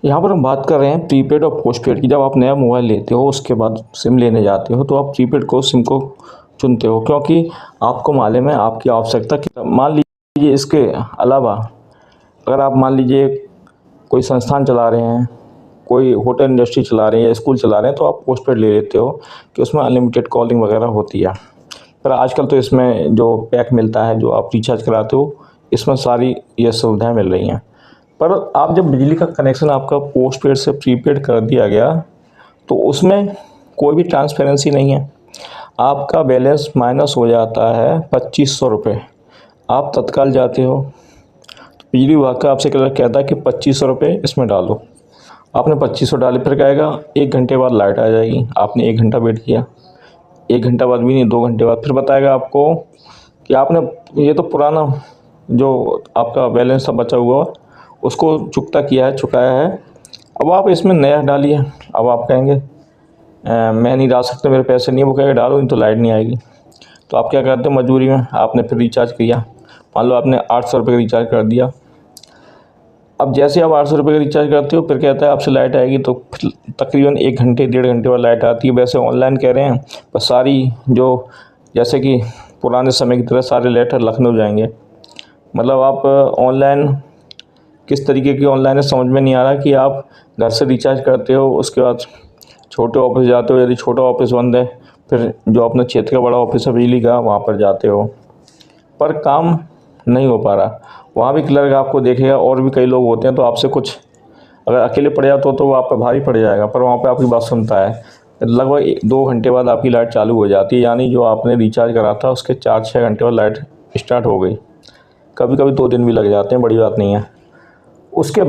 यहाँ पर हम बात कर रहे हैं प्रीपेड और पोस्टपेड की। जब आप नया मोबाइल लेते हो उसके बाद सिम लेने जाते हो तो आप प्रीपेड को सिम को चुनते हो, क्योंकि आपको मालूम है आपकी आवश्यकता मान लीजिए इसके अलावा अगर आप मान लीजिए कोई संस्थान चला रहे हैं, कोई होटल इंडस्ट्री चला रहे हैं या स्कूल चला रहे हैं तो आप पोस्टपेड ले लेते हो कि उसमें अनलिमिटेड कॉलिंग वगैरह होती है। पर आजकल तो इसमें जो पैक मिलता है, जो आप रिचार्ज कराते हो, इसमें सारी ये सुविधाएं मिल रही हैं। पर आप जब बिजली का कनेक्शन आपका पोस्टपेड से प्रीपेड कर दिया गया तो उसमें कोई भी ट्रांसपेरेंसी नहीं है। आपका बैलेंस माइनस हो जाता है 2500 रुपये। आप तत्काल जाते हो तो बिजली विभाग का आपसे कहता है कि 2500 रुपये इसमें डालो। आपने 2500 डाले, फिर कहेगा 1 घंटे बाद लाइट आ जाएगी। आपने 1 घंटा वेट किया, 1 घंटा बाद भी नहीं, 2 घंटे बाद फिर बताएगा आपको कि आपने ये तो पुराना जो आपका बैलेंस था बचा हुआ उसको चुकता किया है, चुकाया है, अब आप इसमें नया डालिए। अब आप कहेंगे मैं नहीं डाल सकता, मेरे पैसे नहीं है। वो कहेगा डालो नहीं तो लाइट नहीं आएगी। तो आप क्या करते हो, मजबूरी में आपने फिर रिचार्ज किया। मान लो आपने 800 रुपये का रिचार्ज कर दिया। अब जैसे आप 800 रुपये का रिचार्ज करते हो फिर कहता है आपसे लाइट आएगी, तो फिर तकरीबन 1 घंटे 1.5 घंटे बाद लाइट आती है। वैसे ऑनलाइन कह रहे हैं, पर सारी जो जैसे कि पुराने समय की तरह सारे लेटर लखनऊ जाएंगे। मतलब आप ऑनलाइन किस तरीके की ऑनलाइन है समझ में नहीं आ रहा कि आप घर से रिचार्ज करते हो, उसके बाद छोटे ऑफिस जाते हो, यदि छोटा ऑफिस बंद है फिर जो अपना क्षेत्र का बड़ा ऑफिस है बिजली का वहाँ पर जाते हो, पर काम नहीं हो पा रहा। वहाँ भी क्लर्क आपको देखेगा, और भी कई लोग होते हैं, तो आपसे कुछ अगर अकेले पड़ जाते हो तो वो आप पर भारी पड़ जाएगा, पर वहाँ पर आपकी बात सुनता है। लगभग 2 घंटे बाद आपकी लाइट चालू हो जाती है, यानी जो आपने रिचार्ज करा था उसके 4-6 घंटे बाद लाइट स्टार्ट हो गई। कभी कभी 2 दिन भी लग जाते हैं, बड़ी बात नहीं है। उसके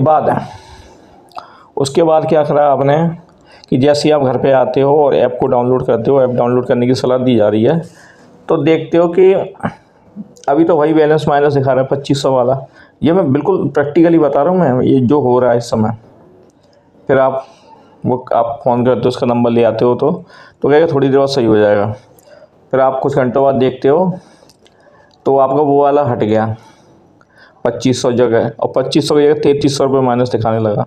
बाद क्या करा आपने कि जैसे आप घर पे आते हो और ऐप को डाउनलोड करते हो, ऐप डाउनलोड करने की सलाह दी जा रही है, तो देखते हो कि अभी तो वही बैलेंस माइनस दिखा रहा है 2500 वाला। ये मैं बिल्कुल प्रैक्टिकली बता रहा हूँ, मैं ये जो हो रहा है इस समय। फिर आप फ़ोन करते हो, उसका नंबर ले आते हो तो कहेगा थोड़ी देर बाद सही हो जाएगा। फिर आप कुछ घंटों बाद देखते हो तो आपका वो वाला हट गया 2500 जगह, और 2500 की जगह 3300 रुपये माइनस दिखाने लगा।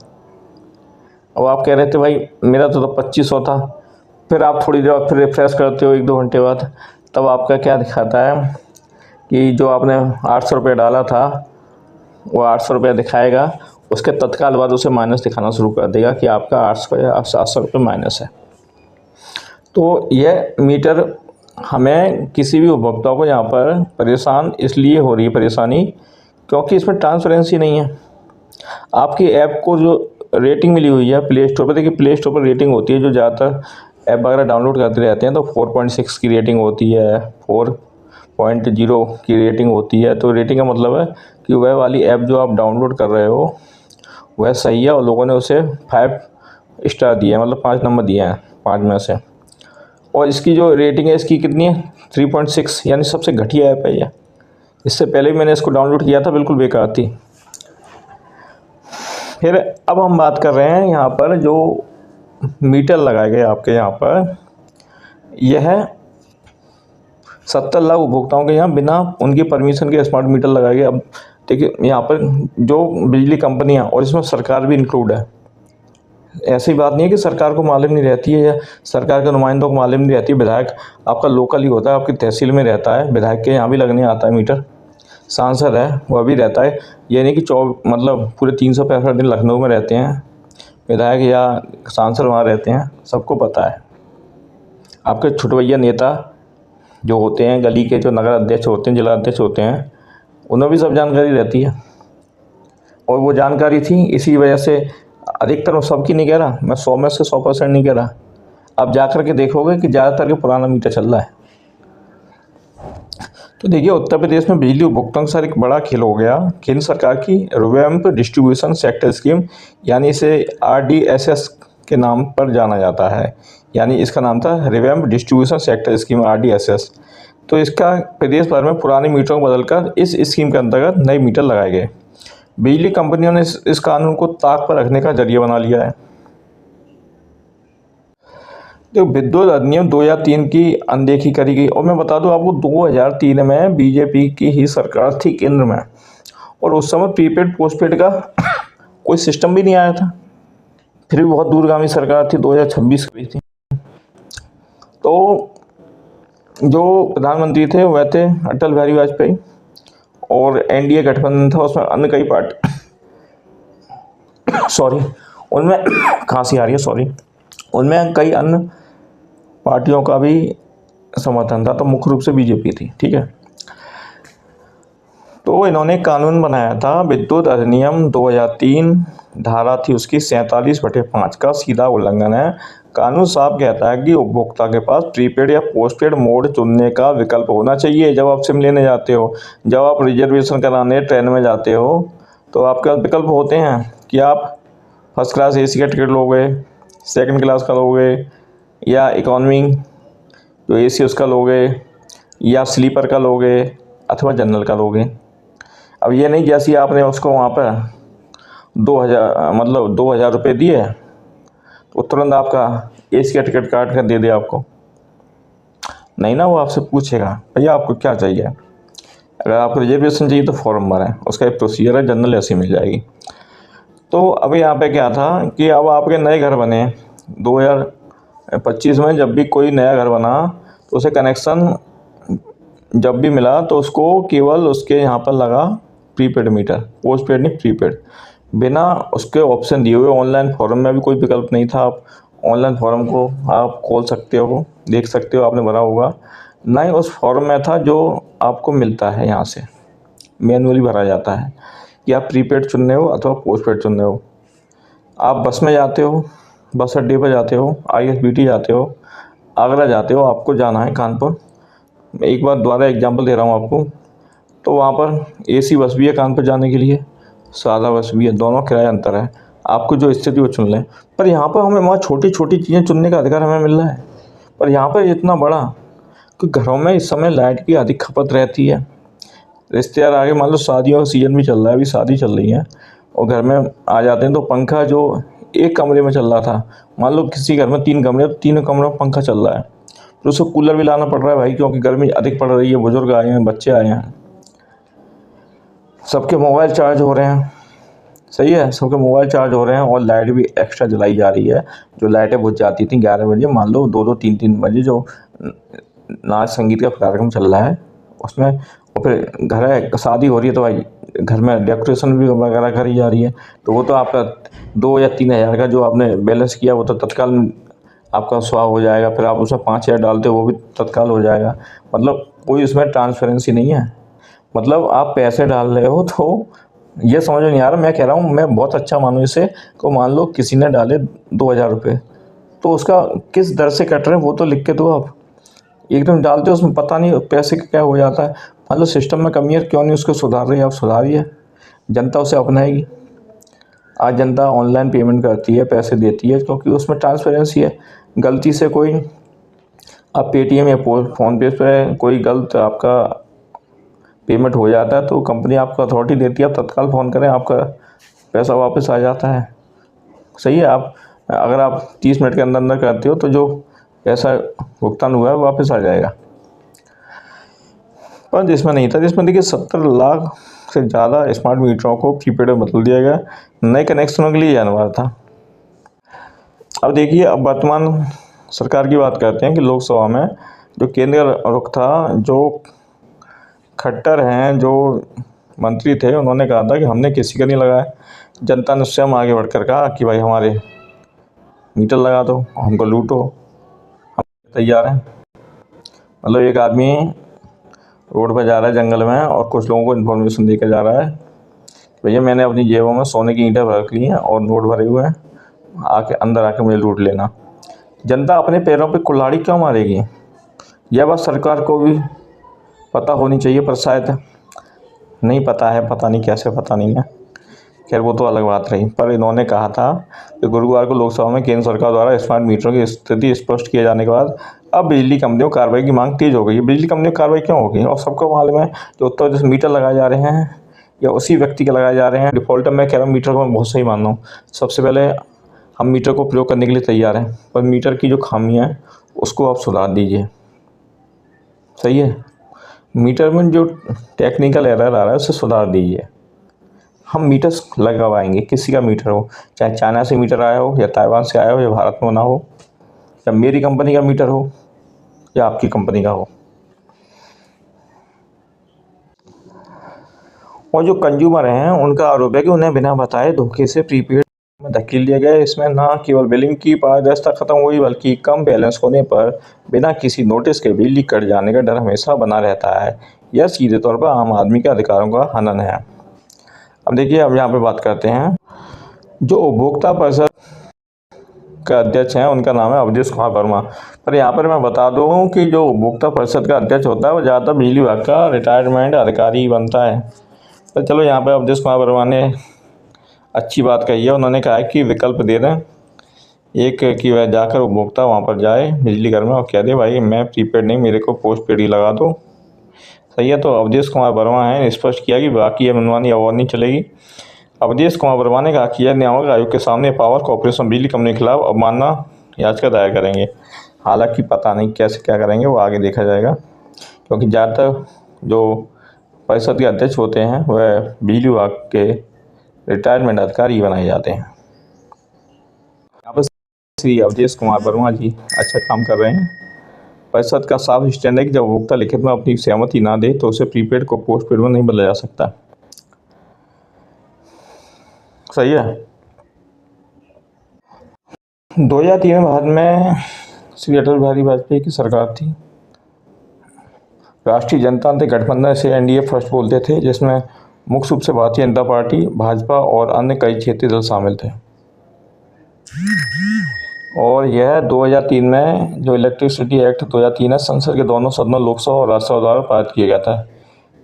अब आप कह रहे थे भाई मेरा तो 2500 था। फिर आप थोड़ी देर बाद फिर रिफ्रेश करते हो 1-2 घंटे बाद, तब आपका क्या दिखाता है कि जो आपने 800 रुपये डाला था वो 800 रुपये दिखाएगा, उसके तत्काल बाद उसे माइनस दिखाना शुरू कर देगा कि आपका 800 या 700 रुपये माइनस है। तो यह मीटर हमें किसी भी उपभोक्ता को यहाँ पर परेशान इसलिए हो रही है परेशानी, क्योंकि इसमें ट्रांसपेरेंसी नहीं है। आपकी ऐप को जो रेटिंग मिली हुई है प्ले स्टोर पर, देखिए प्ले स्टोर पर रेटिंग होती है, जो ज़्यादातर ऐप वगैरह डाउनलोड करते रहते हैं तो 4.6 की रेटिंग होती है, 4.0 की रेटिंग होती है। तो रेटिंग का मतलब है कि वह वाली ऐप जो आप डाउनलोड कर रहे हो वह सही है, और लोगों ने उसे 5 स्टार दिए हैं, मतलब 5 नंबर दिए हैं 5 में से। और इसकी जो रेटिंग है इसकी कितनी है, 3.6, यानी सबसे घटिया ऐप है ये। इससे पहले भी मैंने इसको डाउनलोड किया था, बिल्कुल बेकार थी। फिर अब हम बात कर रहे हैं यहाँ पर जो मीटर लगाए गए आपके यहाँ पर, यह 70 लाख उपभोक्ताओं के यहाँ बिना उनकी परमिशन के स्मार्ट मीटर लगाए गए। अब देखिए यहाँ पर जो बिजली कंपनियाँ, और इसमें सरकार भी इंक्लूड है, ऐसी बात नहीं है कि सरकार को मालूम नहीं रहती है या सरकार के नुमाइंदों को मालूम नहीं रहती है। विधायक आपका लोकल ही होता है, आपकी तहसील में रहता है, विधायक के यहाँ भी लगने आता है मीटर। सांसद है वह भी रहता है, ये नहीं कि मतलब पूरे 365 दिन लखनऊ में रहते हैं विधायक या सांसद, वहाँ रहते हैं, सबको पता है। आपके छुटवैया नेता जो होते हैं, गली के जो नगर अध्यक्ष होते हैं, जिला अध्यक्ष होते हैं, उन्हें भी सब जानकारी रहती है। और वो जानकारी थी, इसी वजह से अधिकतर, सबकी नहीं कह रहा मैं, 100 में से 100% नहीं कह रहा, आप जा कर के देखोगे कि ज़्यादातर के पुराना मीटर चल रहा है। तो देखिए उत्तर प्रदेश में बिजली उपभोक्ताओं के साथ एक बड़ा खेल हो गया। केंद्र सरकार की रिवैम्प डिस्ट्रीब्यूशन सेक्टर स्कीम, यानी इसे RDSS के नाम पर जाना जाता है, यानी इसका नाम था revamp distribution sector scheme RDSS। तो इसका प्रदेश भर में पुराने मीटरों को बदलकर इस स्कीम के अंतर्गत नए मीटर लगाए गए। बिजली कंपनियों ने इस कानून को ताक पर रखने का जरिया बना लिया है। तो विद्युत अधिनियम 2003 की अनदेखी करी गई। और मैं बता दूं आपको 2003 में बीजेपी की ही सरकार थी केंद्र में, और उस समय प्रीपेड पोस्टपेड का कोई सिस्टम भी नहीं आया था। फिर भी बहुत दूरगामी सरकार थी, 2026 की थी। तो जो प्रधानमंत्री थे वह थे अटल बिहारी वाजपेयी, और एनडीए गठबंधन था, उसमें अन्य कई पार्टी सॉरी उनमें खांसी आ रही है, सॉरी, उनमें कई अन्य पार्टियों का भी समर्थन था, तो मुख्य रूप से बीजेपी थी। ठीक है, तो इन्होंने कानून बनाया था, विद्युत अधिनियम 2003, धारा थी उसकी 47/5 का सीधा उल्लंघन है। कानून साफ कहता है कि उपभोक्ता के पास प्रीपेड या पोस्टपेड मोड चुनने का विकल्प होना चाहिए। जब आप सिम लेने जाते हो, जब आप रिजर्वेशन कराने ट्रेन में जाते हो, तो आपके पास विकल्प होते हैं कि आप फर्स्ट क्लास एसी का टिकट लोगे, सेकंड क्लास का लोगे, या इकॉनमी जो एसी उसका लोगे, या स्लीपर का लोगे, अथवा जनरल का लोगे। अब ये नहीं जैसे आपने उसको वहाँ पर 2,000 रुपये दिए तो तुरंत आपका एसी का टिकट काट कर दे दे आपको, नहीं ना, वो आपसे पूछेगा भैया आपको क्या चाहिए। अगर आपको रिजर्वेशन चाहिए तो फॉर्म भरें, उसका एक प्रोसीजर है, जनरल ऐसी मिल जाएगी। तो अभी यहाँ पे क्या था कि अब आपके नए घर बने 2025 में, जब भी कोई नया घर बना तो उसे कनेक्शन जब भी मिला तो उसको केवल उसके यहाँ पर लगा प्रीपेड मीटर, पोस्टपेड नहीं प्रीपेड, बिना उसके ऑप्शन दिए हुए। ऑनलाइन फॉर्म में भी कोई विकल्प नहीं था, आप ऑनलाइन फॉर्म को आप खोल सकते हो, देख सकते हो, आपने भरा होगा, ना ही उस फॉर्म में था जो आपको मिलता है यहाँ से मैनुअली भरा जाता है कि आप प्रीपेड चुन रहे हो अथवा पोस्टपेड चुन रहे हो। आप बस में जाते हो, बस अड्डे पर जाते हो, ISBT जाते हो, आगरा जाते हो, आपको जाना है कानपुर, मैं एक बार दोबारा एग्जांपल दे रहा हूँ आपको, तो वहाँ पर AC बस भी है कानपुर जाने के लिए, सादा बस भी है, दोनों किराया अंतर है, आपको जो स्थिति वो चुन लें। पर यहाँ पर हमें वहाँ छोटी छोटी चीज़ें चुनने का अधिकार हमें मिल रहा है, पर यहाँ पर इतना बड़ा कि घरों में इस समय लाइट की अधिक खपत रहती है। रिश्तेदार आगे, मान लो शादियों का सीज़न भी चल रहा है, अभी शादी चल रही है, और घर में आ जाते हैं तो पंखा जो एक कमरे में चल रहा था, मान लो किसी घर में 3 कमरे, तो 3 कमरों में पंखा चल रहा है, तो उसको कूलर भी लाना पड़ रहा है भाई, क्योंकि गर्मी अधिक पड़ रही है, बुजुर्ग आए हैं, बच्चे आए हैं, सबके मोबाइल चार्ज हो रहे हैं, सही है, सबके मोबाइल चार्ज हो रहे हैं, और लाइट भी एक्स्ट्रा जलाई जा रही है। जो लाइटें बुझ जाती थी 11 बजे, मान लो 2-2, 3-3 बजे जो नाच संगीत का कार्यक्रम चल रहा है उसमें, और फिर घर है, शादी हो रही है, तो भाई घर में डेकोरेशन भी वगैरह करी जा रही है, तो वो तो आपका 2 या 3 हज़ार का जो आपने बैलेंस किया वो तो तत्काल आपका स्वाह हो जाएगा, फिर आप उसमें 5 हज़ार डालते हो वो भी तत्काल हो जाएगा। मतलब कोई उसमें ट्रांसपेरेंसी नहीं है, मतलब आप पैसे डाल रहे हो, तो ये समझ में नहीं आ रहा। मैं कह रहा हूँ, मैं बहुत अच्छा मानूँ इसे, को मान लो किसी ने डाले 2,000 रुपये, तो उसका किस दर से कट रहे हैं वो तो लिख के दो। आप एकदम डालते हो उसमें पता नहीं पैसे का क्या हो जाता है। मान लो सिस्टम में कमी है, क्यों नहीं उसको सुधार रही है, आप सुधारिए, जनता उसे अपनाएगी। आज जनता ऑनलाइन पेमेंट करती है, पैसे देती है, क्योंकि उसमें ट्रांसपेरेंसी है। गलती से कोई आप पेटीएम या फ़ोनपे पे कोई गलत आपका पेमेंट हो जाता है तो कंपनी आपको अथॉरिटी देती है, आप तत्काल फ़ोन करें, आपका पैसा वापस आ जाता है, सही है। आप अगर आप 30 मिनट के अंदर अंदर करते हो तो जो पैसा भुगतान हुआ है वापस आ जाएगा। पर जिसमें नहीं था, जिसमें देखिए 70 लाख से ज़्यादा स्मार्ट मीटरों को प्रीपेड में बदल दिया गया, नए कनेक्शनों के लिए ये अनिवार्य था। अब देखिए, अब वर्तमान सरकार की बात करते हैं कि लोकसभा में जो केंद्र का रुख था, जो खट्टर हैं, जो मंत्री थे, उन्होंने कहा था कि हमने किसी का नहीं लगाया। जनता ने स्वयं आगे बढ़कर कहा कि भाई हमारे मीटर लगा दो, हमको लूटो, हम तैयार हैं। मतलब एक आदमी रोड पर जा रहा है जंगल में और कुछ लोगों को इन्फॉर्मेशन देकर जा रहा है, भैया मैंने अपनी जेबों में सोने की ईंटें रख ली हैं और नोट भरे हुए हैं, आके अंदर आके मुझे लूट लेना। जनता अपने पैरों पे कुल्हाड़ी क्यों मारेगी? यह बात सरकार को भी पता होनी चाहिए, पर शायद नहीं पता है, पता नहीं कैसे पता नहीं है, खैर वो तो अलग बात रही। पर इन्होंने कहा था कि गुरुवार को लोकसभा में केंद्र सरकार द्वारा स्मार्ट मीटरों की स्थिति स्पष्ट किए जाने के बाद अब बिजली कंपनियों की कार्रवाई की मांग तेज हो गई है। बिजली कंपनियों की कार्रवाई क्यों होगी? और सबको मालूम है जो उत्तर प्रदेश मीटर लगाए जा रहे हैं या उसी व्यक्ति के लगाए जा रहे हैं। डिफ़ॉल्टर मैं कह रहा हूँ, मीटर को मैं बहुत सही मान रहा हूँ। सबसे पहले हम मीटर को प्रयोग करने के लिए तैयार हैं, पर मीटर की जो खामियाँ हैं उसको आप सुधार दीजिए, सही है। मीटर में जो टेक्निकल एरर आ रहा है उसे सुधार दीजिए, हम मीटर्स लगवाएंगे, किसी का मीटर हो, चाहे चाइना से मीटर आया हो या ताइवान से आया हो या भारत में बना हो, या मेरी कंपनी का मीटर हो या आपकी कंपनी का हो। और जो कंज्यूमर हैं उनका आरोप है कि उन्हें बिना बताए धोखे से प्रीपेड में धकेल दिया गया। इसमें न केवल बिलिंग की पारदर्शिता खत्म हुई, बल्कि कम बैलेंस होने पर बिना किसी नोटिस के बिजली कट जाने का डर हमेशा बना रहता है। यह सीधे तौर पर आम आदमी के अधिकारों का हनन है। अब देखिए, अब यहाँ पे बात करते हैं जो उपभोक्ता परिषद का अध्यक्ष हैं, उनका नाम है अवधेश कुमार वर्मा। पर यहाँ पर मैं बता दूँ कि जो उपभोक्ता परिषद का अध्यक्ष होता है वो ज़्यादातर बिजली विभाग का रिटायरमेंट अधिकारी ही बनता है। तो चलो, यहाँ पर अवधेश कुमार वर्मा ने अच्छी बात कही है। उन्होंने कहा है कि विकल्प दे दें, एक कि वह जाकर उपभोक्ता वहाँ पर जाए बिजली घर में और कह दे भाई मैं प्रीपेड नहीं, मेरे को पोस्ट पेड ही लगा दो। सही है। तो अवधेश कुमार वर्मा ने स्पष्ट किया कि बाकी यह मनमानी और नहीं चलेगी। अवधेश कुमार वर्मा ने कहा कि यह नियामक आयोग के सामने पावर कॉर्पोरेशन बिजली कंपनी के खिलाफ अवमानना याचिका दायर करेंगे। हालांकि पता नहीं कैसे क्या करेंगे, वो आगे देखा जाएगा, क्योंकि ज़्यादातर जो परिषद के अध्यक्ष होते हैं वह बिजली विभाग के रिटायरमेंट अधिकारी बनाए जाते हैं। यहाँ पर श्री अवधेश कुमार वर्मा जी अच्छा काम कर रहे हैं। परिषद का साफ स्टैंड है कि जब उपभोक्ता लिखित में अपनी सहमति ना दे तो उसे प्रीपेड को पोस्ट पेड में नहीं बदला जा सकता। सही है। 2003 में भारत में श्री अटल बिहारी वाजपेयी की सरकार थी। राष्ट्रीय जनतांत्रिक गठबंधन से एनडीए फर्स्ट बोलते थे, जिसमें मुख्य रूप से भारतीय जनता पार्टी, भाजपा और अन्य कई क्षेत्रीय दल शामिल थे। और यह 2003 में जो इलेक्ट्रिसिटी एक्ट 2003 है, संसद के दोनों सदनों लोकसभा और राज्यसभा द्वारा पारित किया गया था।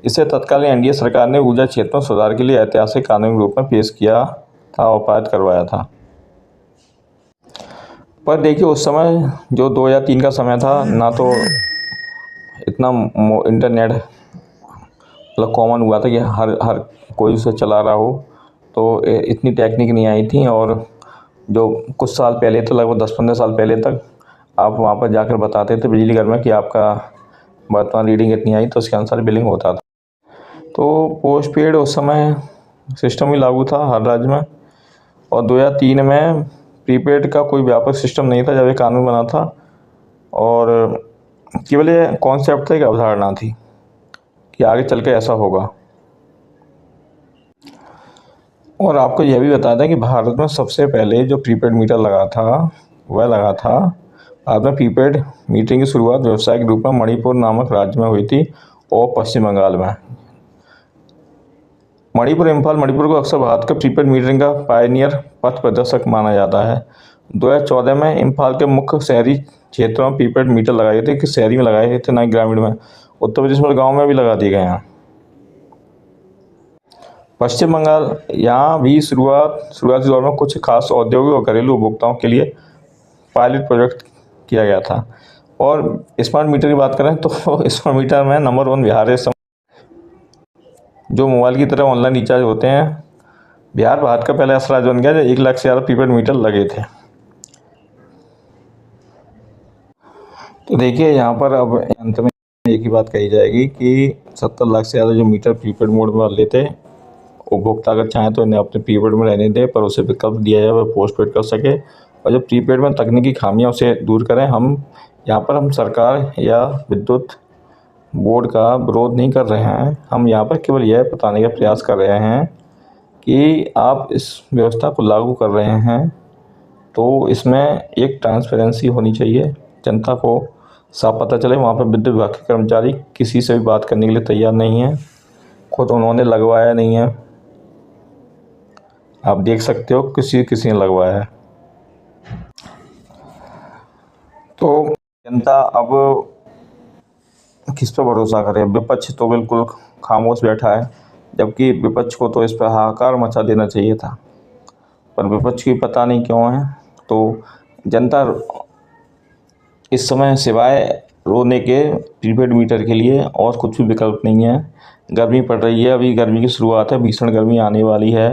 इसे तत्कालीन एनडीए सरकार ने ऊर्जा क्षेत्र में सुधार के लिए ऐतिहासिक कानूनी रूप में पेश किया था और पारित करवाया था। पर देखिए, उस समय जो 2003 का समय था, ना तो इतना इंटरनेट मतलब कॉमन हुआ था कि हर कोई उसे चला रहा हो, तो इतनी टेक्निक नहीं आई थी। और जो कुछ साल पहले तो लगभग 10-15 साल पहले तक आप वहाँ पर जाकर बताते थे बिजली घर में कि आपका वर्तमान रीडिंग इतनी आई, तो उसके अनुसार बिलिंग होता था। तो पोस्ट पेड उस समय सिस्टम ही लागू था हर राज्य में। और 2003 में प्रीपेड का कोई व्यापक सिस्टम नहीं था जब ये कानून बना था, और केवल ये कॉन्सेप्ट था, एक अवधारणा थी कि आगे चल के ऐसा होगा। और आपको यह भी बता दें कि भारत में सबसे पहले जो प्रीपेड मीटर लगा था वह लगा था, भारत में प्रीपेड मीटरिंग की शुरुआत व्यावसायिक रूप में मणिपुर नामक राज्य में हुई थी और पश्चिम बंगाल में। मणिपुर को अक्सर भारत के प्रीपेड मीटरिंग का पायनियर पथ प्रदर्शक माना जाता है। 2014 में इम्फाल के मुख्य शहरी क्षेत्रों में प्रीपेड मीटर लगाए गए थे, कि शहरी में लगाए गए थे, ना ग्रामीण में। उत्तर प्रदेश में गाँव में भी लगा दिए गए हैं। पश्चिम बंगाल, यहाँ भी शुरुआती दौर में कुछ खास औद्योगिक और घरेलू उपभोक्ताओं के लिए पायलट प्रोजेक्ट किया गया था। और स्मार्ट मीटर की बात करें तो स्मार्ट मीटर में नंबर 1 बिहार है। जो मोबाइल की तरह ऑनलाइन रिचार्ज होते हैं, बिहार भारत का पहला ऐसा राज्य बन गया जो 1 लाख से ज़्यादा प्रीपेड मीटर लगे थे। तो देखिए, यहाँ पर अब अंत में एक ही बात कही जाएगी कि 70 लाख से ज़्यादा जो मीटर प्रीपेड मोड में लेते, उपभोक्ता अगर चाहें तो इन्हें अपने प्रीपेड में रहने दें, पर उसे विकल्प दिया जाए वह पोस्ट पेड कर सके। और जो प्रीपेड में तकनीकी खामियां उसे दूर करें। यहाँ पर हम सरकार या विद्युत बोर्ड का विरोध नहीं कर रहे हैं, हम यहाँ पर केवल यह बताने का प्रयास कर रहे हैं कि आप इस व्यवस्था को लागू कर रहे हैं तो इसमें एक ट्रांसपेरेंसी होनी चाहिए, जनता को साफ पता चले। वहाँ पर विद्युत विभाग के कर्मचारी किसी से भी बात करने के लिए तैयार नहीं हैं, खुद उन्होंने लगवाया नहीं है। आप देख सकते हो किसी ने लगवाया है। तो जनता अब किस पर भरोसा करे? विपक्ष तो बिल्कुल खामोश बैठा है, जबकि विपक्ष को तो इस पर हाहाकार मचा देना चाहिए था, पर विपक्ष की पता नहीं क्यों है। तो जनता इस समय सिवाय रोने के प्रीपेड मीटर के लिए और कुछ भी विकल्प नहीं है। गर्मी पड़ रही है, अभी गर्मी की शुरुआत है, भीषण गर्मी आने वाली है।